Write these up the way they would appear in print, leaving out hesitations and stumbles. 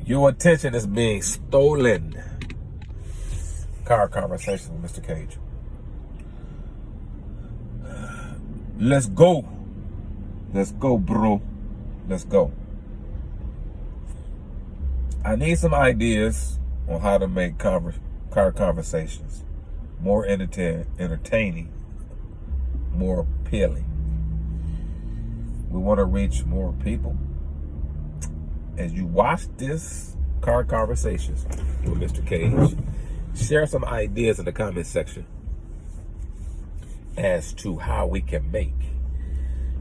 Your attention is being stolen. Car Conversation with Mr. Cage. Let's go. Let's go, bro. Let's go. I need some ideas on how to make car conversations more entertaining, more appealing. We want to reach more people. As you watch this Car Conversations with Mr. Cage, share some ideas in the comment section as to how we can make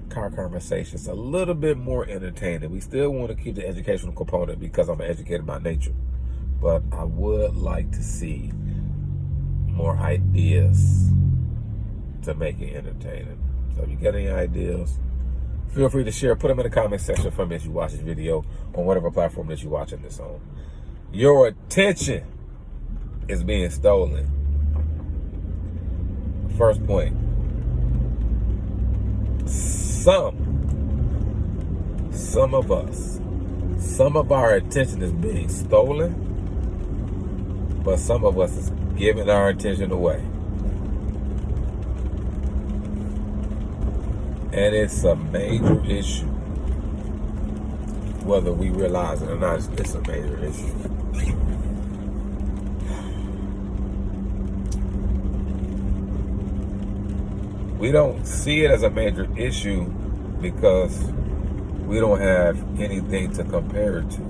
car conversations a little bit more entertaining. We still want to keep the educational component because I'm an educator by nature, but I would like to see more ideas to make it entertaining. So if you got any ideas, feel free to share. Put them in the comment section for me as you watch this video on whatever platform that you're watching this on. Your attention is being stolen. First point. Some of us, some of our attention is being stolen, but some of us is giving our attention away. And it's a major issue. Whether we realize it or not, it's a major issue. We don't see it as a major issue because we don't have anything to compare it to.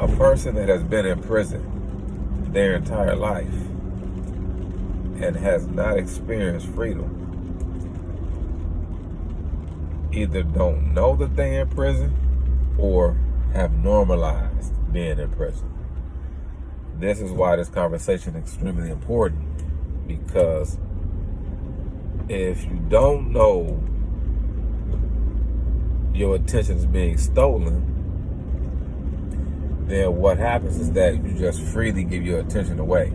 A person that has been in prison their entire life and has not experienced freedom either don't know that they're in prison or have normalized being in prison. This is why this conversation is extremely important, because if you don't know your attention is being stolen, then what happens is that you just freely give your attention away.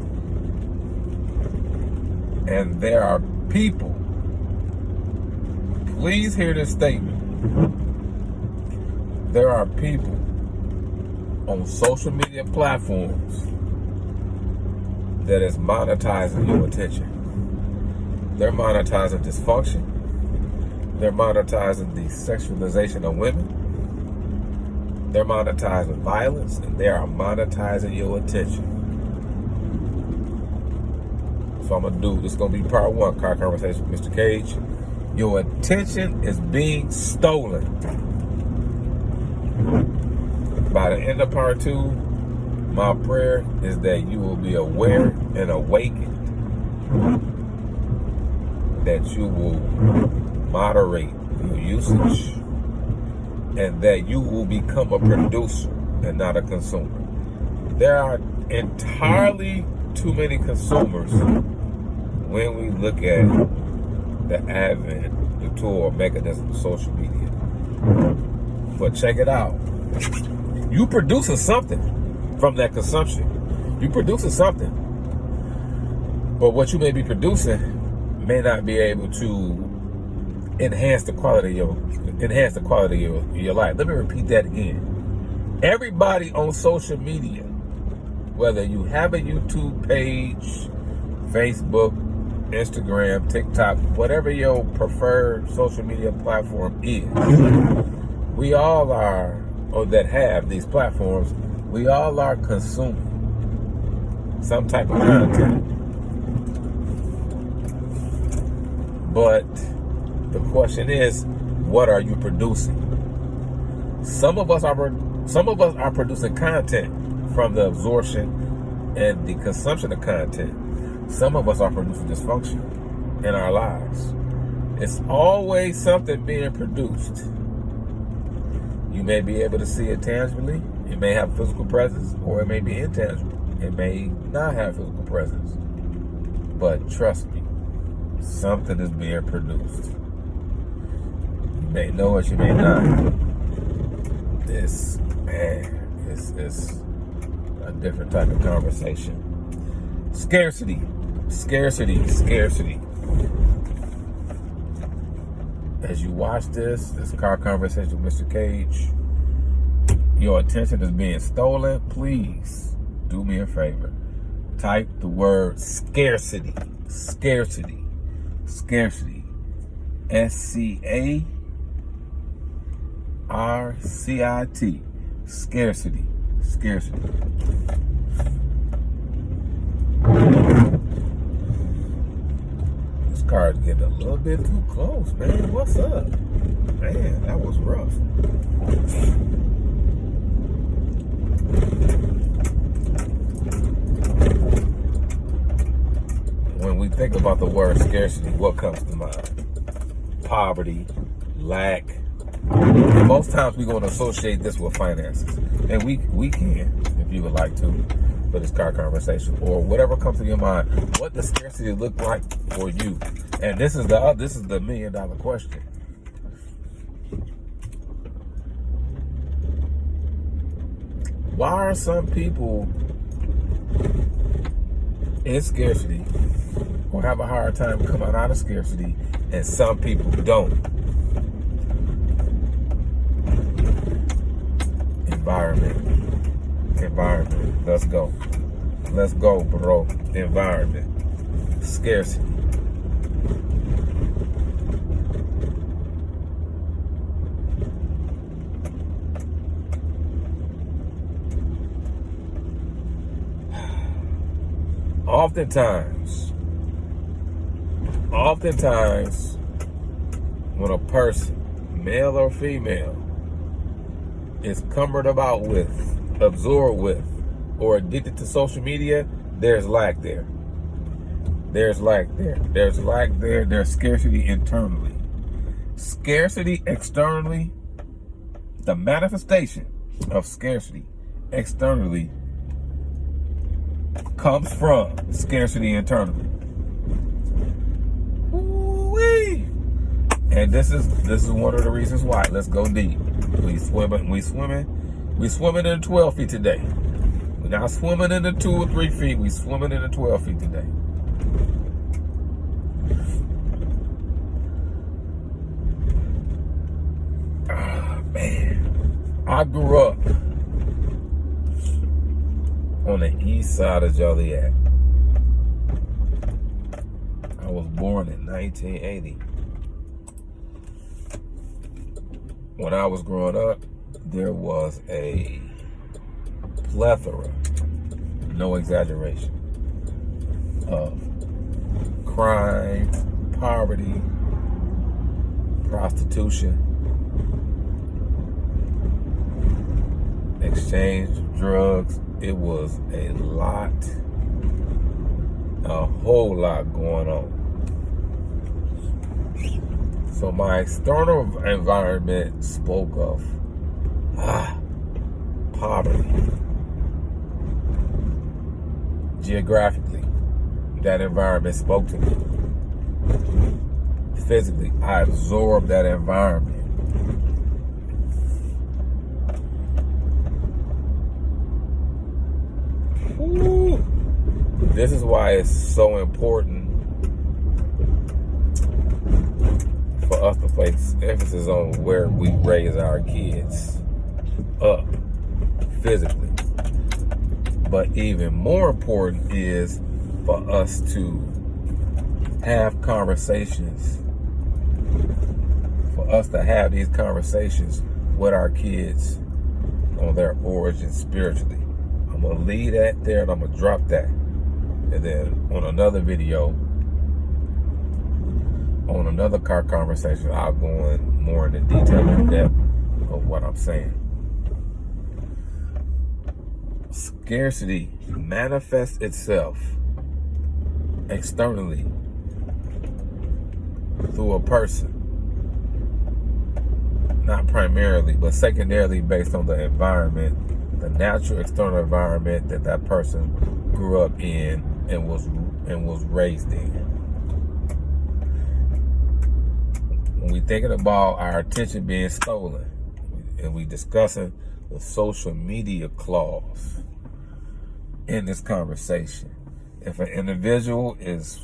And there are people, please hear this statement. There are people on social media platforms that is monetizing your attention. They're monetizing dysfunction. They're monetizing the sexualization of women. They're monetizing violence, and they are monetizing your attention. So I'm gonna do, this is gonna be part one, Car Conversation with Mr. Cage. Your attention is being stolen. By the end of part two, my prayer is that you will be aware and awakened, that you will moderate your usage, and that you will become a producer and not a consumer. There are entirely too many consumers when we look at the advent, the tool or mechanism of social media. But check it out. You producing something from that consumption. You producing something. But what you may be producing may not be able to enhance the quality of your life. Let me repeat that again. Everybody on social media, whether you have a YouTube page, Facebook, Instagram, TikTok, whatever your preferred social media platform is, we all are, or that have these platforms, we all are consuming some type of content. But the question is, what are you producing? Some of us are producing content from the absorption and the consumption of content. Some of us are producing dysfunction in our lives. It's always something being produced. You may be able to see it tangibly. It may have physical presence, or it may be intangible. It may not have physical presence. But trust me, something is being produced. You may know it, you may not. This, man, is a different type of conversation. Scarcity. as you watch this car conversation with Mr. Cage, your attention is being stolen, please do me a favor. Type the word scarcity. Scarcity. Scarcity. SCARCIT. Scarcity. Scarcity. This car is getting a little bit too close, man. What's up? Man, that was rough. When we think about the word scarcity, what comes to mind? Poverty, lack. And most times we're going to associate this with finances. And we can, if you would like to, for this car conversation, or whatever comes to your mind. What does scarcity look like for you? And this is the $1 million question. Why are some people in scarcity or have a hard time coming out of scarcity, and some people don't? Environment. Let's go. Let's go, bro. Environment. Scarcity. Oftentimes, when a person, male or female, is cumbered about with, absorbed with, or addicted to social media, there's lack there. There's lack there. There's lack there. There's scarcity internally. Scarcity externally, the manifestation of scarcity externally comes from scarcity internally. Ooh-wee. And this is one of the reasons why. Let's go deep. We swimming in 12 feet today. We're not swimming in the 2 or 3 feet. We swimming in the 12 feet today. Ah, man. I grew up on the east side of Joliet. I was born in 1980. When I was growing up, there was a plethora, no exaggeration, of crime, poverty, prostitution, exchange of drugs. It was a whole lot going on. So my external environment spoke of poverty. Geographically, that environment spoke to me. Physically, I absorbed that environment. Woo. This is why it's so important for us to place emphasis on where we raise our kids up physically. But even more important is for us to have conversations, for us to have these conversations with our kids on their origin spiritually. I'm going to leave that there and I'm going to drop that. And then on another video, on another car conversation, I'll go in more into detail and depth of what I'm saying. Scarcity manifests itself externally through a person. Not primarily, but secondarily based on the environment, the natural external environment that person grew up in and was raised in. When we thinking about our attention being stolen, and we discussing the social media clause in this conversation, if an individual is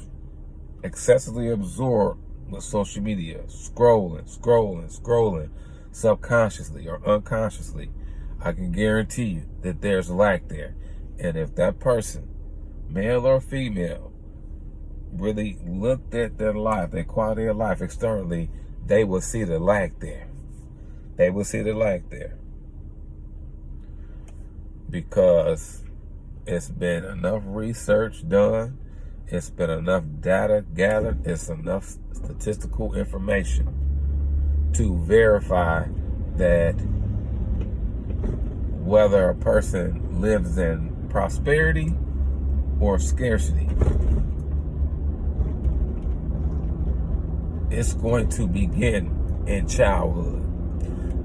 excessively absorbed with social media, scrolling, subconsciously or unconsciously, I can guarantee you that there's lack there. And if that person, male or female, really looked at their life, their quality of life externally, they will see the lack there. They will see the lack there. Because it's been enough research done, it's been enough data gathered, it's enough statistical information to verify that whether a person lives in prosperity or scarcity, it's going to begin in childhood.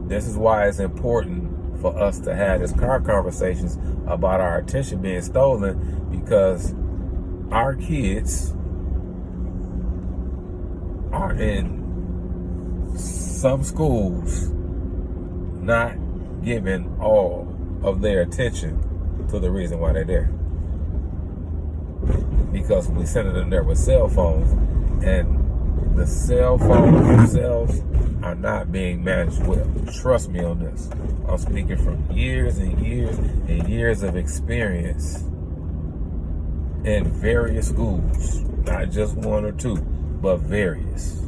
This is why it's important for us to have these car conversations about our attention being stolen, because our kids are in some schools not giving all of their attention to the reason why they're there. Because we send them there with cell phones, and the cell phones themselves are not being managed well. Trust me on this. I'm speaking from years and years and years of experience in various schools, not just one or two, but various.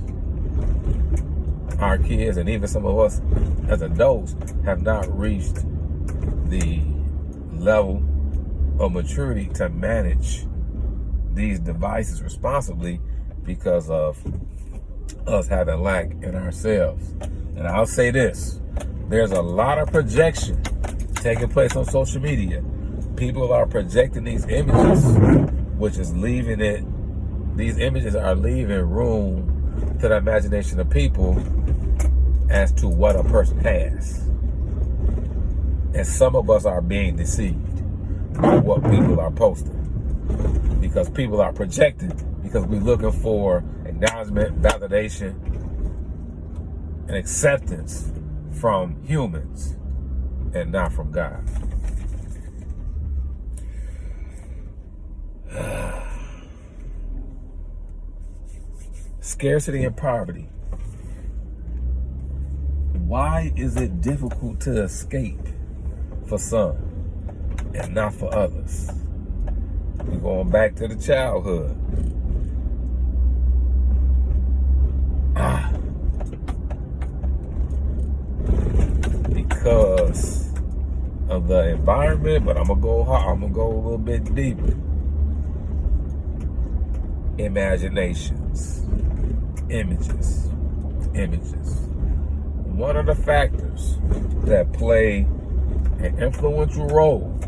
Our kids, and even some of us as adults, have not reached the level of maturity to manage these devices responsibly because of us having lack in ourselves. And I'll say this, there's a lot of projection taking place on social media. People are projecting these images, which is these images are leaving room to the imagination of people as to what a person has. And some of us are being deceived by what people are posting, because people are projecting, because we're looking for acknowledgement, validation, and acceptance from humans and not from God. Scarcity and poverty. Why is it difficult to escape for some and not for others? We're going back to the childhood. Because of the environment, but I'm gonna go a little bit deeper. Imaginations, images. One of the factors that play an influential role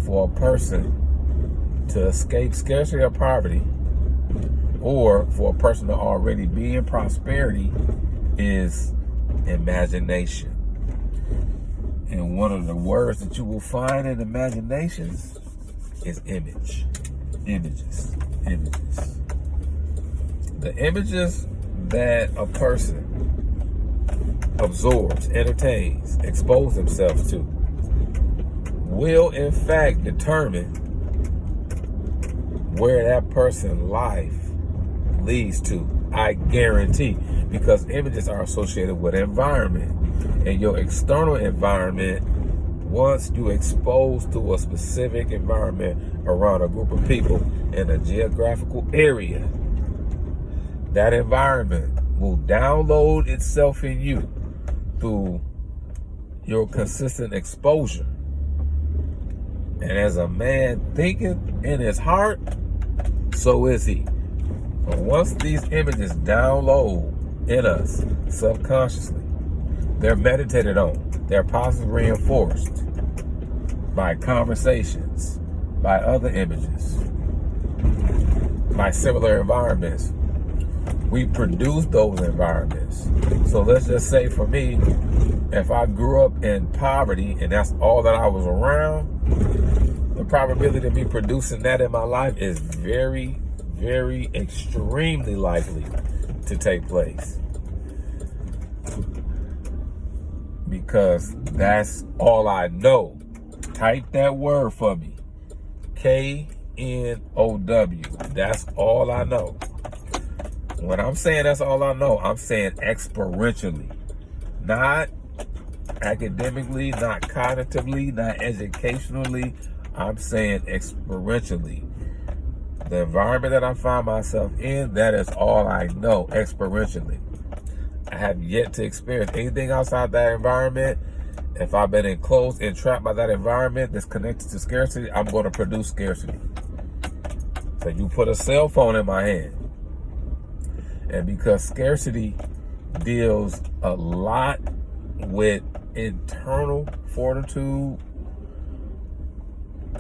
for a person to escape scarcity or poverty, or for a person to already be in prosperity, is imagination. And one of the words that you will find in imaginations is image. Images. The images that a person absorbs, entertains, exposes themselves to will in fact determine where that person's life leads to. I guarantee, because images are associated with environment. And your external environment, once you expose to a specific environment around a group of people in a geographical area, that environment will download itself in you through your consistent exposure. And as a man thinketh in his heart, so is he. So once these images download in us subconsciously, they're meditated on, they're positively reinforced by conversations, by other images, by similar environments. We produce those environments. So let's just say for me, if I grew up in poverty and that's all that I was around, the probability of me producing that in my life is very, very extremely likely to take place. Because that's all I know. Type that word for me. KNOW. That's all I know. When I'm saying that's all I know, I'm saying experientially. Not academically, not cognitively, not educationally. I'm saying experientially. The environment that I find myself in, that is all I know experientially. I have yet to experience anything outside that environment. If I've been enclosed and trapped by that environment that's connected to scarcity, I'm going to produce scarcity. So you put a cell phone in my hand. And because scarcity deals a lot with internal fortitude,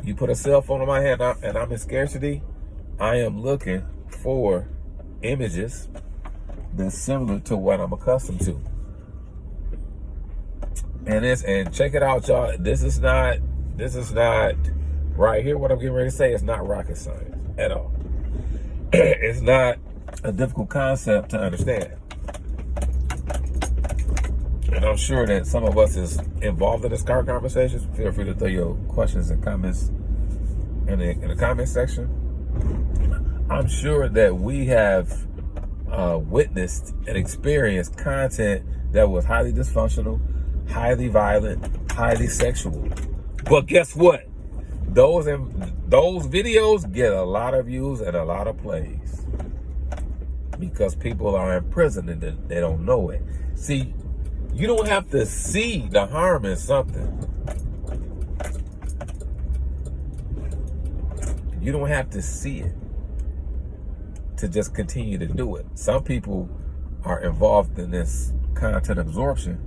you put a cell phone in my hand and I'm in scarcity, I am looking for images that's similar to what I'm accustomed to. And check it out, y'all. This is not right here. What I'm getting ready to say is not rocket science at all. It's not a difficult concept to understand. And I'm sure that some of us is involved in this car conversation. Feel free to throw your questions and comments in the comment section. I'm sure that we have witnessed and experienced content that was highly dysfunctional, highly violent, highly sexual. But guess what? Those videos get a lot of views and a lot of plays because people are in prison and they don't know it. See, you don't have to see the harm in something. You don't have to see it to just continue to do it. Some people are involved in this content absorption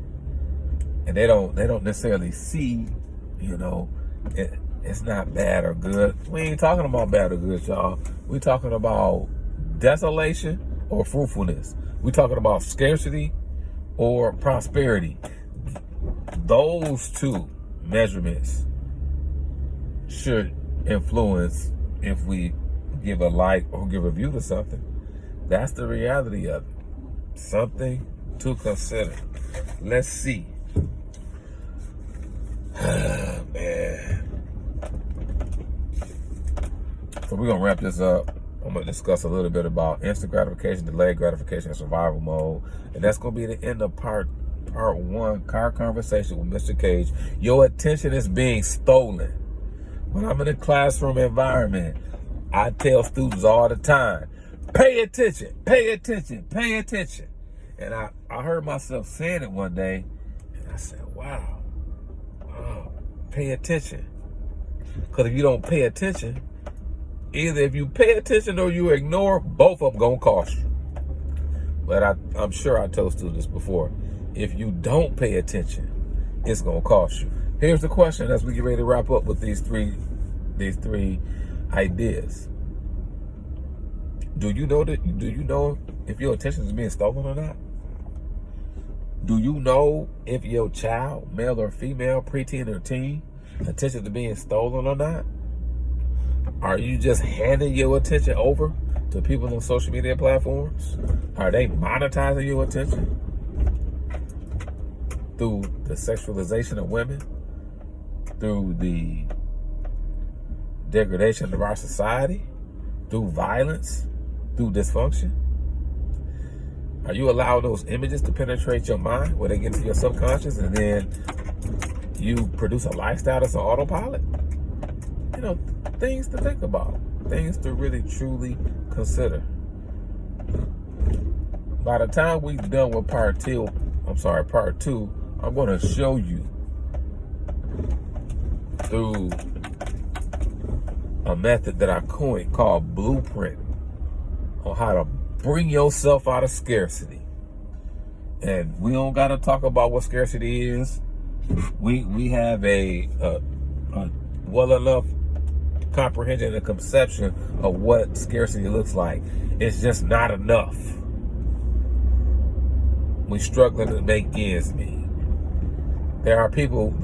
and they don't necessarily see, it's not bad or good. We ain't talking about bad or good, y'all. We talking about desolation or fruitfulness. We talking about scarcity or prosperity. Those two measurements should influence if we give a like or give a view to something. That's the reality of it. Something to consider. Let's see. Man. So we're going to wrap this up. I'm going to discuss a little bit about instant gratification, delayed gratification, and survival mode. And that's going to be the end of part one, car conversation with Mr. Cage. Your attention is being stolen. When I'm in a classroom environment, I tell students all the time, pay attention, pay attention, pay attention. And I heard myself saying it one day, and I said, wow, pay attention. Because if you don't pay attention, either if you pay attention or you ignore, both of them going to cost you. But I'm sure I told students before, if you don't pay attention, it's going to cost you. Here's the question as we get ready to wrap up with these three ideas. Do you know if your attention is being stolen or not? Do you know if your child, male or female, preteen or teen, attention is being stolen or not? Are you just handing your attention over to people on social media platforms? Are they monetizing your attention through the sexualization of women, through the degradation of our society, through violence, through dysfunction? Are you allowing those images to penetrate your mind where they get to your subconscious and then you produce a lifestyle that's an autopilot? Things to think about, things to really truly consider. By the time we're done with part two, I'm going to show you through a method that I coined called Blueprint on how to bring yourself out of scarcity. And we don't got to talk about what scarcity is. We have a well enough comprehension and conception of what scarcity looks like. It's just not enough. We're struggling to make ends meet. There are people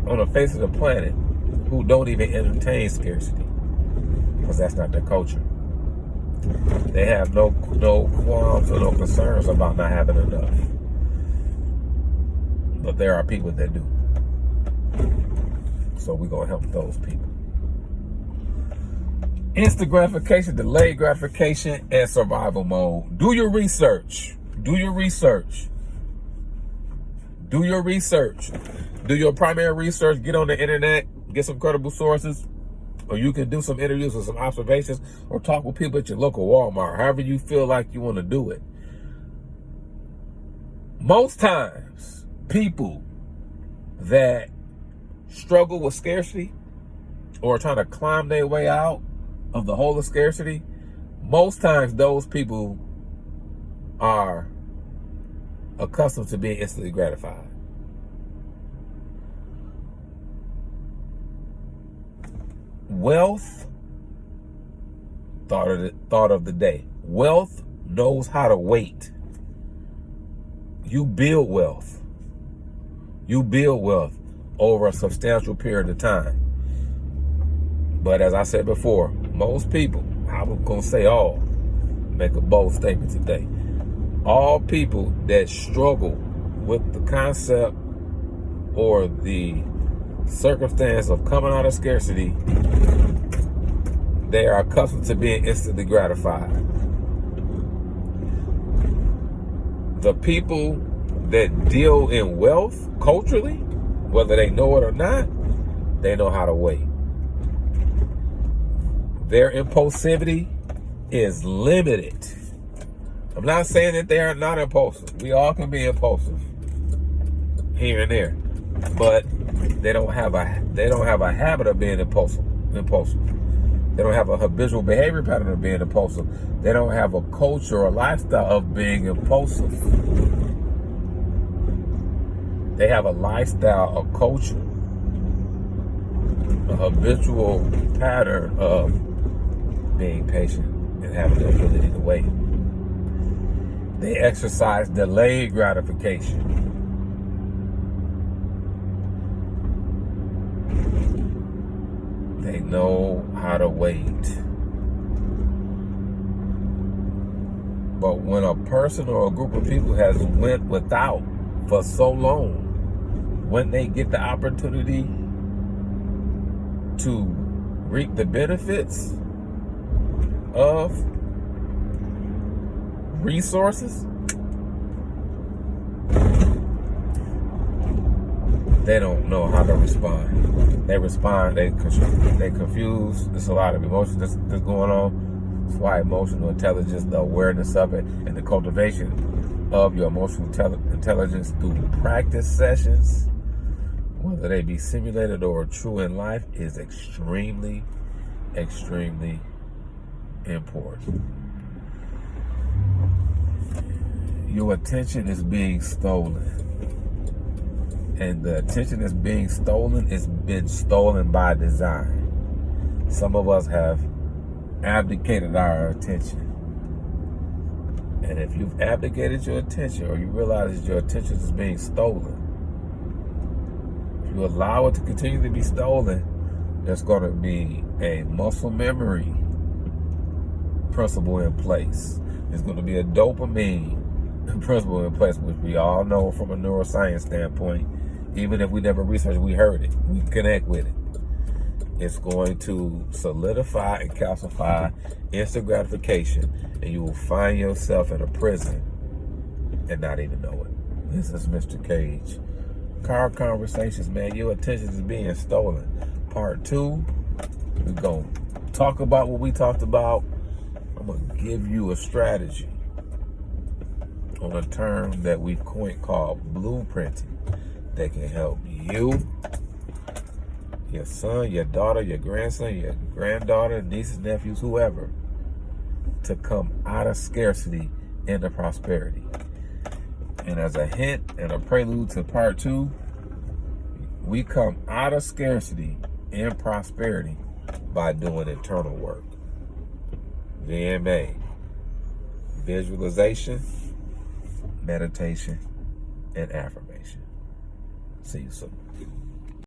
on the face of the planet who don't even entertain scarcity because that's not their culture. They have no qualms or no concerns about not having enough. But there are people that do. So we're going to help those people. Instant gratification, delayed gratification, and survival mode. Do your research. Do your research. Do your research. Do your primary research. Get on the internet. Get some credible sources. Or you can do some interviews or some observations, or talk with people at your local Walmart. However you feel like you want to do it. Most times, people that struggle with scarcity or trying to climb their way out of the hole of scarcity, most times those people are accustomed to being instantly gratified. Wealth, thought of the day. Wealth knows how to wait. You build wealth. You build wealth over a substantial period of time. But as I said before, most people, I'm going to say all, make a bold statement today. All people that struggle with the concept or the circumstance of coming out of scarcity, they are accustomed to being instantly gratified. The people that deal in wealth culturally, whether they know it or not, they know how to wait. Their impulsivity is limited. I'm not saying that they are not impulsive. We all can be impulsive here and there, but they don't have a habit of being impulsive. They don't have a habitual behavior pattern of being impulsive. They don't have a culture or lifestyle of being impulsive. They have a lifestyle, a culture, a habitual pattern of being patient and having the ability to wait. They exercise delayed gratification. They know how to wait. But when a person or a group of people has went without for so long, when they get the opportunity to reap the benefits of resources, they don't know how to respond. They respond, they confuse. There's a lot of emotion that's going on. That's why emotional intelligence, the awareness of it, and the cultivation of your emotional intelligence through practice sessions, whether they be simulated or true in life, is extremely, extremely important. Your attention is being stolen. And the attention that's being stolen has been stolen by design. Some of us have abdicated our attention. And if you've abdicated your attention, or you realize that your attention is being stolen, if you allow it to continue to be stolen, there's going to be a muscle memory principle in place. There's going to be a dopamine principle in place, which we all know from a neuroscience standpoint. Even if we never researched, we heard it. We connect with it. It's going to solidify and calcify instant gratification, and you will find yourself in a prison and not even know it. This is Mr. Cage. Car Conversations, man. Your attention is being stolen. Part 2, we're going to talk about what we talked about. I'm going to give you a strategy on a term that we've coined called blueprinting that can help you, your son, your daughter, your grandson, your granddaughter, nieces, nephews, whoever, to come out of scarcity into prosperity. And as a hint and a prelude to part 2, we come out of scarcity and prosperity by doing internal work. VMA, visualization, meditation, and affirmation. See you soon.